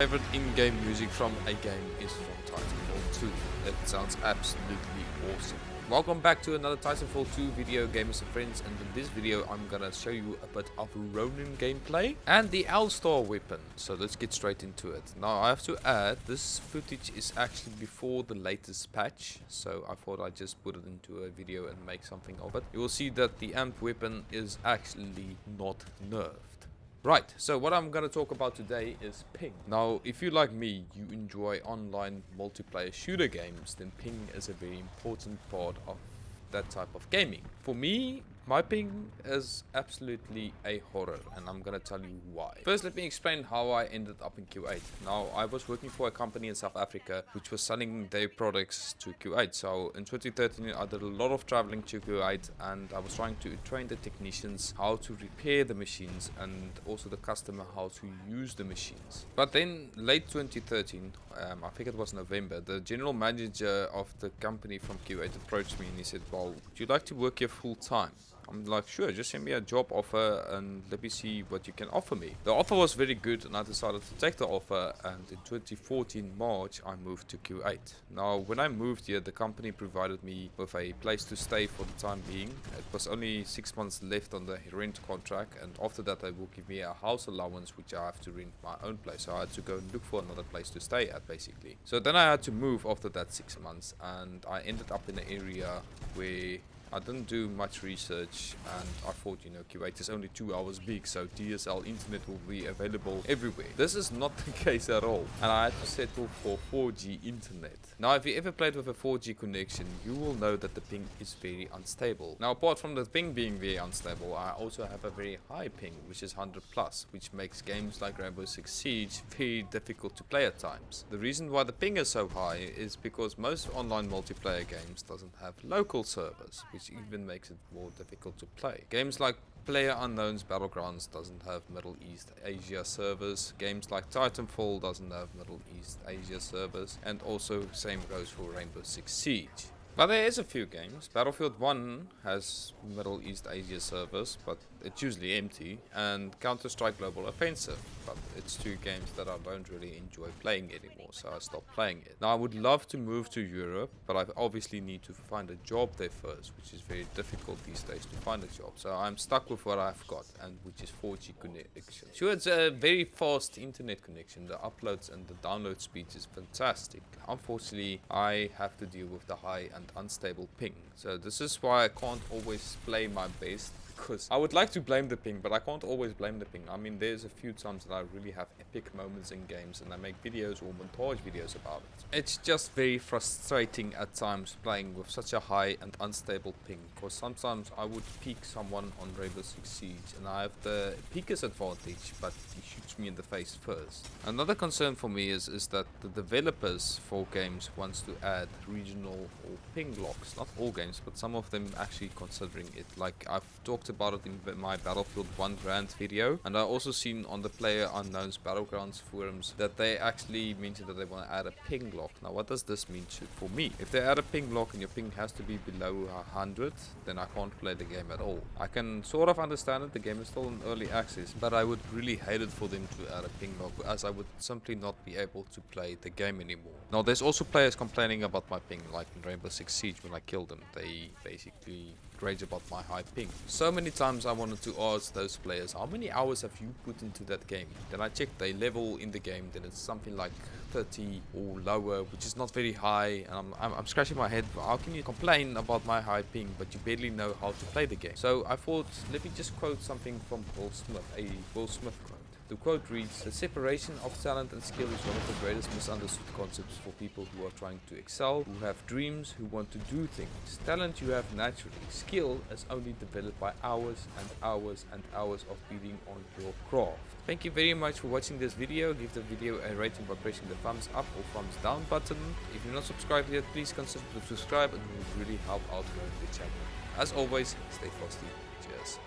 Favorite in-game music from a game is from Titanfall 2. It sounds absolutely awesome. Welcome back to another Titanfall 2 video, gamers and friends, and in this video I'm gonna show you a bit of Ronin gameplay and the L-Star weapon. So let's get straight into it. Now I have to add, this footage is actually before the latest patch, so I thought I'd just put it into a video and make something of it. You will see that the amp weapon is actually not nerfed. Right, so what I'm going to talk about today is ping. Now, if you like me, you enjoy online multiplayer shooter games, then ping is a very important part of that type of gaming. For me, my ping is absolutely a horror, and I'm gonna tell you why. First, let me explain how I ended up in Q8. Now, I was working for a company in South Africa which was selling their products to Q8. So in 2013, I did a lot of traveling to Q8, and I was trying to train the technicians how to repair the machines and also the customer how to use the machines. But then, late 2013, I think it was November, the general manager of the company from Q8 approached me and he said, "Well, would you like to work here full time?" I'm like, "Sure, just send me a job offer and let me see what you can offer me." The offer was very good and I decided to take the offer, and in 2014 March I moved to Q8. Now when I moved here, the company provided me with a place to stay for the time being. It was only 6 months left on the rent contract, and after that they will give me a house allowance which I have to rent my own place. So I had to go and look for another place to stay at basically. So then I had to move after that 6 months, and I ended up in an area where I didn't do much research, and I thought, Q8 is only 2 hours big, so DSL internet will be available everywhere. This is not the case at all, and I had to settle for 4G internet. Now, if you ever played with a 4G connection, you will know that the ping is very unstable. Now, apart from the ping being very unstable, I also have a very high ping, which is 100+, which makes games like Rainbow Six Siege very difficult to play at times. The reason why the ping is so high is because most online multiplayer games doesn't have local servers, which even makes it more difficult to play. Games like PlayerUnknown's Battlegrounds doesn't have Middle East Asia servers. Games like Titanfall doesn't have Middle East Asia servers, and also same goes for Rainbow Six Siege. But there is a few games. Battlefield 1 has Middle East Asia servers, but it's usually empty, and Counter-Strike Global Offensive, but it's two games that I don't really enjoy playing anymore, so I stopped playing it. Now I would love to move to Europe, but I obviously need to find a job there first, which is very difficult these days to find a job. So I'm stuck with what I've got, and which is 4G connection. Sure, it's a very fast internet connection. The uploads and the download speed is fantastic. Unfortunately, I have to deal with the high and unstable ping. So this is why I can't always play my best, because I would like to blame the ping, but I can't always blame the ping. I mean, there's a few times that I really have epic moments in games and I make videos or montage videos about it. It's just very frustrating at times playing with such a high and unstable ping, because sometimes I would peek someone on Rainbow Six Siege and I have the peeker's advantage, but he shoots me in the face first. Another concern for me is that the developers for games wants to add regional or ping locks. Not all games, but some of them actually considering it. Like I've talked about it in my Battlefield 1 rant video, and I also seen on the PlayerUnknown's Battlegrounds forums that they actually mentioned that they want to add a ping lock. Now what does this mean for me? If they add a ping lock and your ping has to be below 100, then I can't play the game at all. I can sort of understand it, the game is still in early access, but I would really hate it for them to add a ping lock, as I would simply not be able to play the game anymore. Now there's also players complaining about my ping, like in Rainbow Six Siege when I killed them. They basically rage about my high ping. So many times I wanted to ask those players, how many hours have you put into that game? Then I checked their level in the game, then it's something like 30 or lower, which is not very high, and I'm scratching my head. How can you complain about my high ping but you barely know how to play the game? So I thought, let me just quote something from Will Smith, a Will Smith quote. The quote reads, "The separation of talent and skill is one of the greatest misunderstood concepts for people who are trying to excel, who have dreams, who want to do things. Talent you have naturally. Skill is only developed by hours and hours and hours of beating on your craft." Thank you very much for watching this video. Give the video a rating by pressing the thumbs up or thumbs down button. If you're not subscribed yet, please consider to subscribe, and it will really help out growing the channel. As always, stay frosty. Cheers.